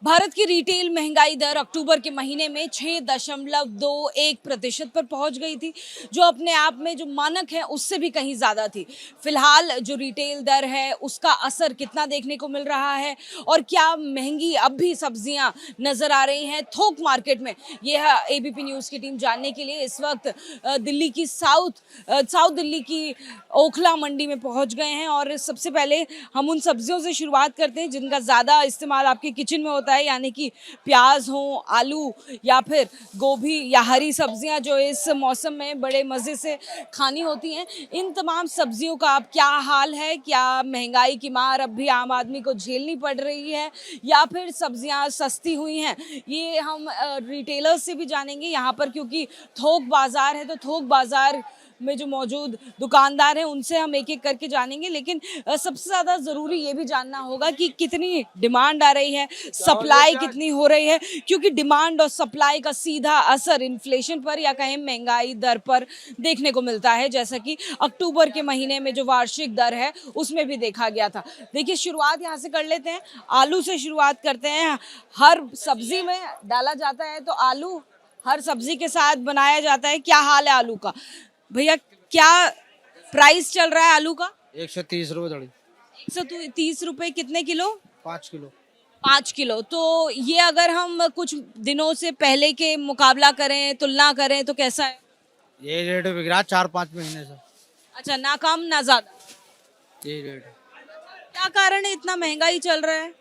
भारत की रिटेल महंगाई दर अक्टूबर के महीने में 6.21% पर पहुंच गई थी, जो अपने आप में जो मानक है उससे भी कहीं ज़्यादा थी। फिलहाल जो रिटेल दर है उसका असर कितना देखने को मिल रहा है और क्या महंगी अब भी सब्जियां नज़र आ रही हैं थोक मार्केट में, यह एबीपी न्यूज़ की टीम जानने के लिए इस वक्त दिल्ली की साउथ दिल्ली की ओखला मंडी में पहुंच गए हैं। और सबसे पहले हम उन सब्जियों से शुरुआत करते हैं जिनका ज़्यादा इस्तेमाल आपके किचन में होता है, यानी कि प्याज हो, आलू या फिर गोभी या हरी सब्जियां जो इस मौसम में बड़े मज़े से खानी होती हैं। इन तमाम सब्जियों का अब क्या हाल है, क्या महंगाई की मार अब भी आम आदमी को झेलनी पड़ रही है या फिर सब्जियां सस्ती हुई हैं, ये हम रिटेलर्स से भी जानेंगे यहाँ पर, क्योंकि थोक बाज़ार है तो थोक बाज़ार में जो मौजूद दुकानदार हैं उनसे हम एक एक करके जानेंगे। लेकिन सबसे ज़्यादा ज़रूरी ये भी जानना होगा कि कितनी डिमांड आ रही है, सप्लाई कितनी हो रही है, क्योंकि डिमांड और सप्लाई का सीधा असर इन्फ्लेशन पर या कहें महंगाई दर पर देखने को मिलता है, जैसा कि अक्टूबर के महीने में जो वार्षिक दर है उसमें भी देखा गया था। देखिए, शुरुआत यहाँ से कर लेते हैं, आलू से शुरुआत करते हैं। हर सब्जी में डाला जाता है तो आलू हर सब्जी के साथ बनाया जाता है। क्या हाल है आलू का भैया, क्या प्राइस चल रहा है आलू का? 130 रुपये थोड़ी। 130 रुपए कितने किलो? 5 किलो। 5 किलो। तो ये अगर हम कुछ दिनों से पहले के मुकाबला करें, तुलना करें तो कैसा है? ये रेट बिक रहा है 4-5 महीने से। अच्छा, ना कम ना ज्यादा। ये रेट। क्या कारण है इतना महंगाई चल रहा है?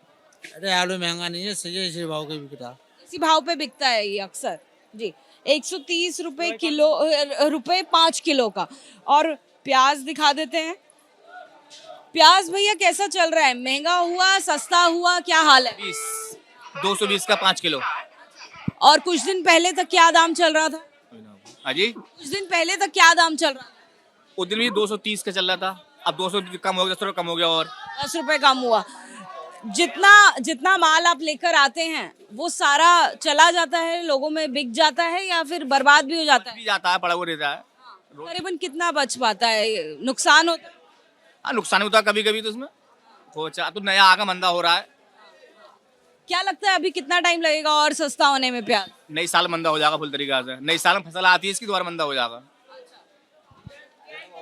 अरे आलू महंगा नहीं है, सही इसी भाव के बिक रहा। इसी भाव पे बिकता है ये अक्सर जी। 130 रुपए किलो, रुपए 5 किलो का। और प्याज दिखा देते हैं। प्याज भैया कैसा चल रहा है? महंगा हुआ, सस्ता हुआ, क्या हाल है? 220 का 5 किलो। और कुछ दिन पहले तक क्या दाम चल रहा था? हाँ जी, कुछ दिन पहले तक क्या दाम चल रहा था? उस दिन भी 230 का चल रहा था, अब 200 कम हो गया, 10 रुपये कम हो गया। और 10 रुपए कम हुआ। जितना जितना माल आप लेकर आते हैं वो सारा चला जाता है, लोगों में बिक जाता है या फिर बर्बाद भी हो जाता है? भी जाता है, पड़ा हुआ रहता है। करीबन कितना बच पाता है? नुकसान होता है? हाँ, नुकसान होता है कभी कभी तो उसमें। तो अच्छा, तो नया आगा मंदा हो रहा है। क्या लगता है अभी कितना टाइम लगेगा और सस्ता होने में प्याज? नई साल मंदा हो जाएगा फुल तरीका से। नई साल में फसल आती है इसकी, दोबारा मंदा हो जाएगा।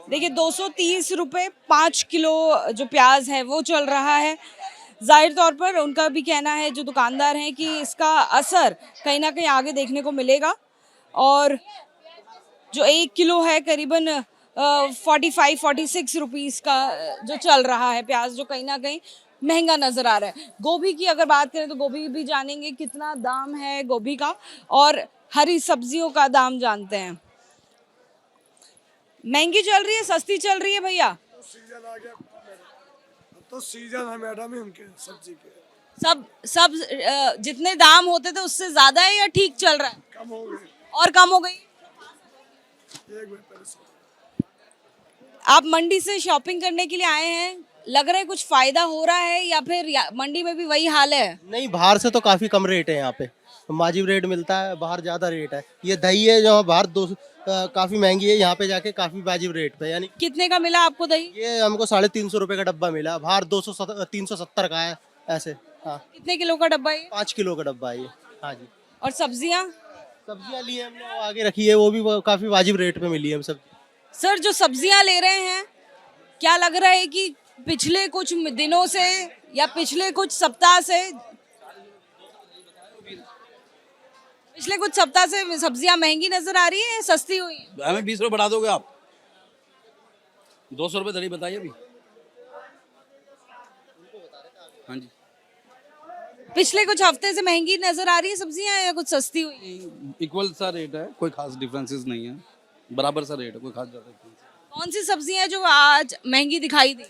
देखिए, 230 रुपए 5 किलो जो प्याज है वो चल रहा है। जाहिर तौर पर उनका भी कहना है, जो दुकानदार हैं, कि इसका असर कहीं ना कहीं आगे देखने को मिलेगा। और जो 1 किलो है करीबन 45-46 रुपीज़ का जो चल रहा है प्याज, जो कहीं ना कहीं महंगा नज़र आ रहा है। गोभी की अगर बात करें तो गोभी भी जानेंगे कितना दाम है गोभी का, और हरी सब्जियों का दाम जानते हैं। महंगी चल रही है, सस्ती चल रही है भैया? सीजन आ गया, तो सीजन है मैडम इनके सब्जी के। सब जितने दाम होते थे उससे ज्यादा है या ठीक चल रहा है? कम हो गए, और कम हो गई? एक मिनट पहले से। आप मंडी से शॉपिंग करने के लिए आए हैं, लग रहा है कुछ फायदा हो रहा है या फिर मंडी में भी वही हाल है? नहीं, बाहर से तो काफी कम रेट है, यहाँ पे वाजिब रेट मिलता है, बाहर ज्यादा रेट है। ये दही है जो बाहर काफी महंगी है, यहाँ पे जाके काफी वाजिब रेट पे। यानी कितने का मिला आपको दही? ये हमको 350 रुपए का डब्बा मिला, बाहर 370 का है ऐसे। हाँ, कितने किलो का डब्बा है? 5 किलो का डब्बा है ये। हाँ जी। और सब्जियां? सब्जियां ली है हमने, वो आगे रखी है, वो भी काफी वाजिब रेट पे मिली है हम सब। सर, जो सब्जियां ले रहे हैं, क्या लग रहा है कि पिछले कुछ दिनों से या पिछले कुछ सप्ताह से सब्जियां महंगी नजर आ रही है, सस्ती हुई है? हमें 20 रुपये बढ़ा दोगे आप? 200 रुपये दरी बताइए अभी। हाँ जी, पिछले कुछ हफ्ते से महंगी नजर आ रही है सब्जियां या कुछ सस्ती हुई है? इक्वल सा रेट है, कोई खास डिफरेंसेस नहीं है, बराबर सा रेट है, कोई खास ज्यादा difference नहीं। कौन सी सब्जियां जो आज महंगी दिखाई दी?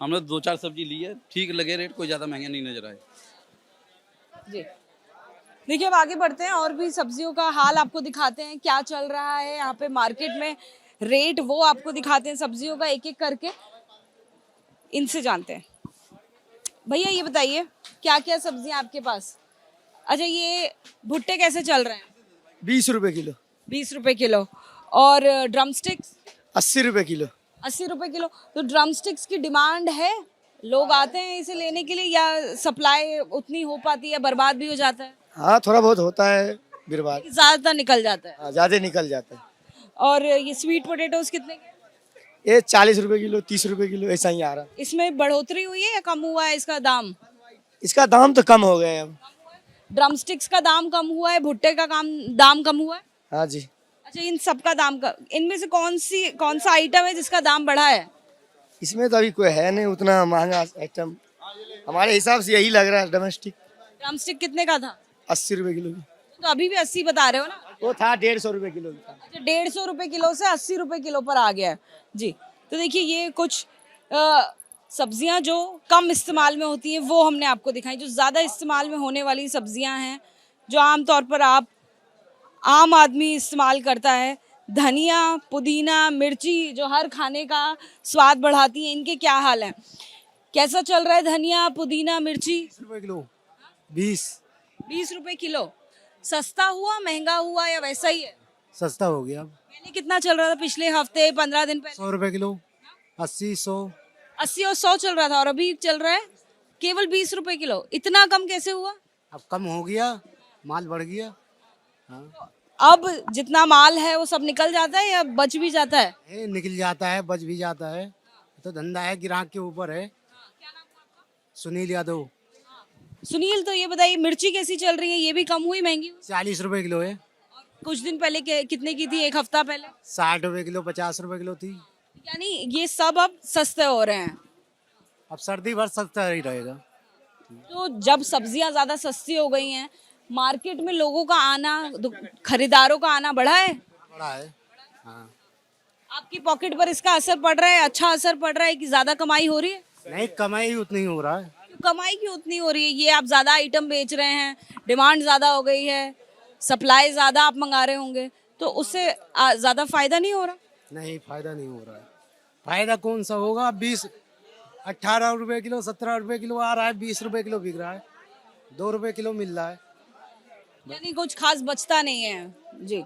हमने 2-4 सब्जी ली है, ठीक लगे रेट, कोई ज्यादा महंगे नहीं नजर आए। जी, देखिए, अब आगे बढ़ते हैं और भी सब्जियों का हाल आपको दिखाते हैं, क्या चल रहा है यहाँ पे मार्केट में रेट, वो आपको दिखाते हैं सब्जियों का एक एक करके। इनसे जानते हैं। भैया ये बताइए, क्या क्या सब्जियां आपके पास? अच्छा, ये भुट्टे कैसे चल रहे हैं? 20 रुपए किलो। 20 रुपए किलो। और ड्रम स्टिक्स? 80 रुपए किलो। 80 रुपए किलो। तो ड्रम स्टिक्स की डिमांड है लोग आते हैं इसे लेने के लिए या सप्लाई उतनी हो पाती है, बर्बाद भी हो जाता है? हाँ थोड़ा बहुत होता है बर्बाद। ज्यादातर निकल जाता है। हाँ, ज्यादा निकल जाता है। और ये स्वीट पोटैटोज कितने के? ये 40 रुपए किलो, 30 रुपए किलो ऐसा ही आ रहा है। इसमें बढ़ोतरी हुई है या कम हुआ है इसका दाम? इसका दाम तो कम हो गया है अब। ड्रमस्टिक्स का दाम कम हुआ है, भुट्टे का दाम कम हुआ है? हाँ जी। अच्छा, इन सब का दाम का, इनमें से कौन सा आइटम है जिसका दाम बढ़ा है? इसमें तो अभी कोई है नहीं उतना महंगा आइटम, हमारे हिसाब से यही लग रहा है। डोमेस्टिक ड्रमस्टिक कितने का था? 80 रुपए किलो की। तो अभी भी 80 बता रहे हो ना? वो था 150 रुपए किलो का। अच्छा, 150 रुपए किलो से 80 रुपए किलो पर आ गया है जी। तो देखिए, ये कुछ सब्जियां जो कम इस्तेमाल में होती हैं वो हमने आपको दिखाई। जो ज़्यादा इस्तेमाल में होने वाली सब्जियां हैं, जो आमतौर पर आम आदमी इस्तेमाल करता है, धनिया, पुदीना, मिर्ची, जो हर खाने का स्वाद बढ़ाती हैं, इनके क्या हाल है? कैसा चल रहा है धनिया, पुदीना, मिर्ची? 20 रुपए किलो। 20 रुपए किलो। सस्ता हुआ, महंगा हुआ या वैसा ही है? सस्ता हो गया अब। पहले कितना चल रहा था? पिछले हफ्ते, 15 दिन पहले 100 रुपए किलो, 80, 100। 80 और 100 चल रहा था, और अभी चल रहा है केवल 20 रुपए किलो। इतना कम कैसे हुआ? अब कम हो गया, माल बढ़ गया। हाँ। अब जितना माल है वो सब निकल जाता है या बच भी जाता है? निकल जाता है, बच भी जाता है। तो धंधा है, ग्राहक के ऊपर है। सुनील यादव। सुनील, तो ये बताइए, मिर्ची कैसी चल रही है? ये भी कम हुई, महंगी हुई? 40 रुपए किलो है। कुछ दिन पहले कितने की थी? एक हफ्ता पहले 60 रुपए किलो, 50 रुपए किलो थी। यानी ये सब अब सस्ते हो रहे हैं। अब सर्दी भर सस्ता ही रहेगा। तो जब सब्जियां ज्यादा सस्ती हो गई हैं, मार्केट में लोगों का आना, खरीदारों का आना बढ़ा है? बड़ा है। हाँ। आपकी पॉकेट पर इसका असर पड़ रहा है? अच्छा असर पड़ रहा है कि ज्यादा कमाई हो रही है? नहीं, कमाई उतनी हो रहा है। कमाई क्यों उतनी हो रही है? ये आप ज्यादा आइटम बेच रहे हैं, डिमांड ज्यादा हो गई है, सप्लाई ज्यादा आप मंगा रहे होंगे, तो उससे ज्यादा फायदा नहीं हो रहा? नहीं, फायदा नहीं हो रहा है। फायदा कौन सा होगा? 18 रुपए किलो, 17 रुपए किलो आ रहा है, 20 रुपए किलो बिक रहा है, 2 रुपए किलो मिल रहा है। यानी कुछ खास बचता नहीं है जी।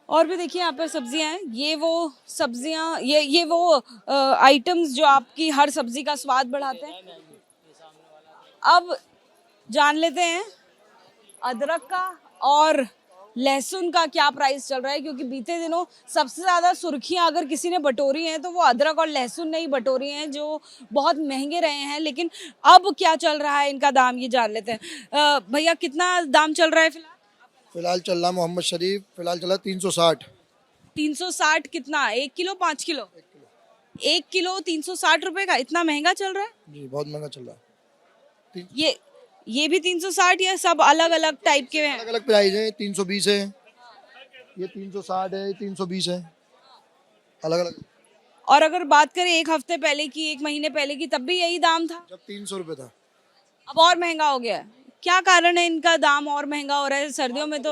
और भी देखिए, यहाँ पर सब्जियां हैं। ये वो सब्जियां, ये वो आइटम्स जो आपकी हर सब्जी का स्वाद बढ़ाते हैं। अब जान लेते हैं अदरक का और लहसुन का क्या प्राइस चल रहा है, क्योंकि बीते दिनों सबसे ज्यादा सुर्खियां अगर किसी ने बटोरी हैं तो वो अदरक और लहसुन ने ही बटोरी हैं, जो बहुत महंगे रहे हैं। लेकिन अब क्या चल रहा है इनका दाम, ये जान लेते हैं। भैया, कितना दाम चल रहा है फिलहाल? फिलहाल चल रहा मोहम्मद शरीफ, फिलहाल चला 360। 360 कितना? 1 किलो, 5 किलो? 1 किलो 360 रुपए का? इतना महंगा चल रहा है जी, बहुत महंगा चल रहा है। ये भी 360 या सब अलग अलग टाइप के हैं? अलग अलग प्राइस है। 320 है, ये 360 है, 320 है, अलग अलग। और अगर बात करें एक हफ्ते पहले की, 1 महीने पहले की, तब भी यही दाम था? जब 300 रुपए था। अब और महंगा हो गया है। क्या कारण है इनका दाम और महंगा हो रहा है? सर्दियों में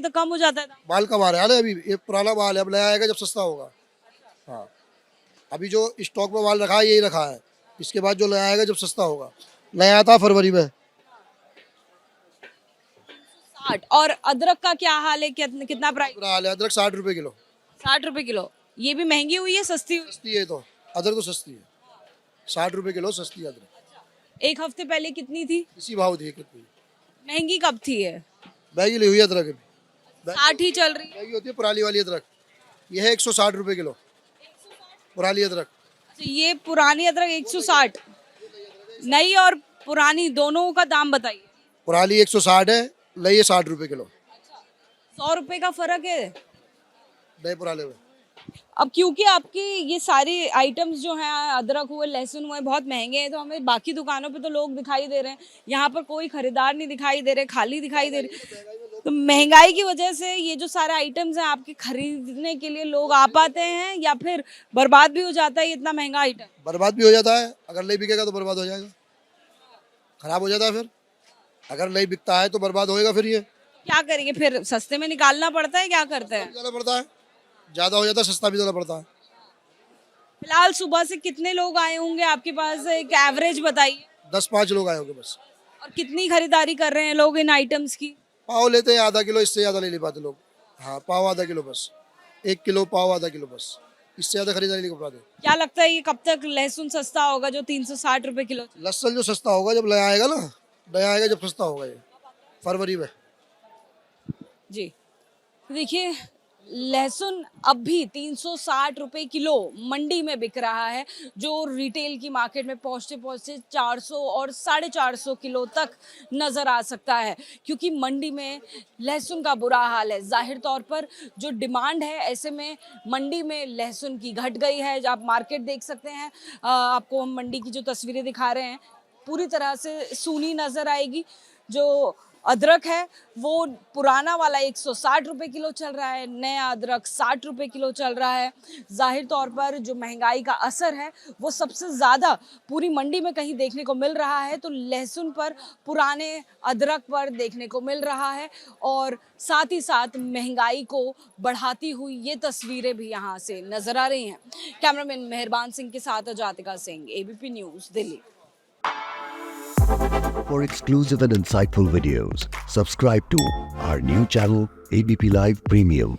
तो कम हो जाता है दाम। माल कब आ रहा है? अभी ये पुराना माल है, अब नया आएगा जब सस्ता होगा। हाँ, अभी जो स्टॉक में माल रखा है यही रखा है, इसके बाद जो नया आएगा जब सस्ता होगा। नया आता फरवरी में। 60। और अदरक का क्या हाल है? कितना प्राइस? पूरा हाल है। अदरक 60 रुपए किलो। 60 रुपए किलो। ये भी महंगी हुई है, सस्ती हुई? सस्ती है तो, अदरक तो सस्ती है। 60 रुपए किलो सस्ती है अदरक। एक हफ्ते पहले कितनी थी? इसी भाव थी कितनी। महंगी कब थी है? बैगी ली हुई है अदरक अभी। 60 ही चल रही है। बैगी होती है पुरानी वाली अदरक, ये है 160 रुपए किलो पुरानी अदरक। अच्छा, ये पुरानी अदरक 160। नई और पुरानी दोनों का दाम बताइए। पुरानी 160 है, नई है 60 रुपए किलो। 100 रुपए का फर्क है। नए पुराने में। अब क्योंकि आपकी ये सारी आइटम्स जो हैं, अदरक हुए, लहसुन हुए, बहुत महंगे हैं, तो हमें बाकी दुकानों पे तो लोग दिखाई दे रहे हैं, यहाँ पर कोई खरीदार नहीं दिखाई दे रहे, खाली दिखाई दे रहे। तो महंगाई की वजह से ये जो सारे आइटम्स हैं आपके खरीदने के लिए लोग आ पाते हैं या फिर बर्बाद भी हो जाता है ये इतना महंगा आइटम? बर्बाद भी हो जाता है, अगर नहीं बिकेगा तो बर्बाद हो जाएगा, खराब हो जाता है। फिर अगर नहीं बिकता है तो बर्बाद होएगा। फिर ये क्या करेंगे फिर? सस्ते में निकालना पड़ता है, क्या करते हैं? जाना पड़ता है, ज्यादा हो जाता है, सस्ता भी जाना पड़ता है। फिलहाल सुबह से कितने लोग आए होंगे आपके पास? एक एवरेज बताइए। 10-5 लोग आए होंगे बस। और कितनी खरीदारी कर रहे हैं लोग इन आइटम्स की? पाव लेते हैं आधा किलो, इससे ज्यादा नहीं ले पाते लोग। हाँ, पाव आधा किलो बस, 1 किलो पाव आधा किलो बस। इससे ज़्यादा खरीदारी नहीं कर पाते। क्या लगता है ये कब तक लहसुन सस्ता होगा जो 360 रुपए किलो? लहसुन जो सस्ता होगा जब नया आएगा ना, नया आएगा जब सस्ता होगा, ये फरवरी में। जी देखिए, लहसुन अब भी 360 रुपए किलो मंडी में बिक रहा है, जो रिटेल की मार्केट में पहुंचते पहुंचते 400 और 450 किलो तक नजर आ सकता है, क्योंकि मंडी में लहसुन का बुरा हाल है। जाहिर तौर पर जो डिमांड है, ऐसे में मंडी में लहसुन की घट गई है। आप मार्केट देख सकते हैं, आपको हम मंडी की जो तस्वीरें दिखा रहे हैं पूरी तरह से सूनी नजर आएगी। जो अदरक है वो पुराना वाला 160 रुपए किलो चल रहा है, नया अदरक 60 रुपए किलो चल रहा है। जाहिर तौर पर जो महंगाई का असर है वो सबसे ज़्यादा पूरी मंडी में कहीं देखने को मिल रहा है, तो लहसुन पर, पुराने अदरक पर देखने को मिल रहा है। और साथ ही साथ महंगाई को बढ़ाती हुई ये तस्वीरें भी यहाँ से नजर आ रही हैं। कैमरामैन मेहरबान सिंह के साथ Ajatika Singh, ABP news, Delhi. For exclusive and insightful videos, subscribe to our new channel, ABP Live Premium.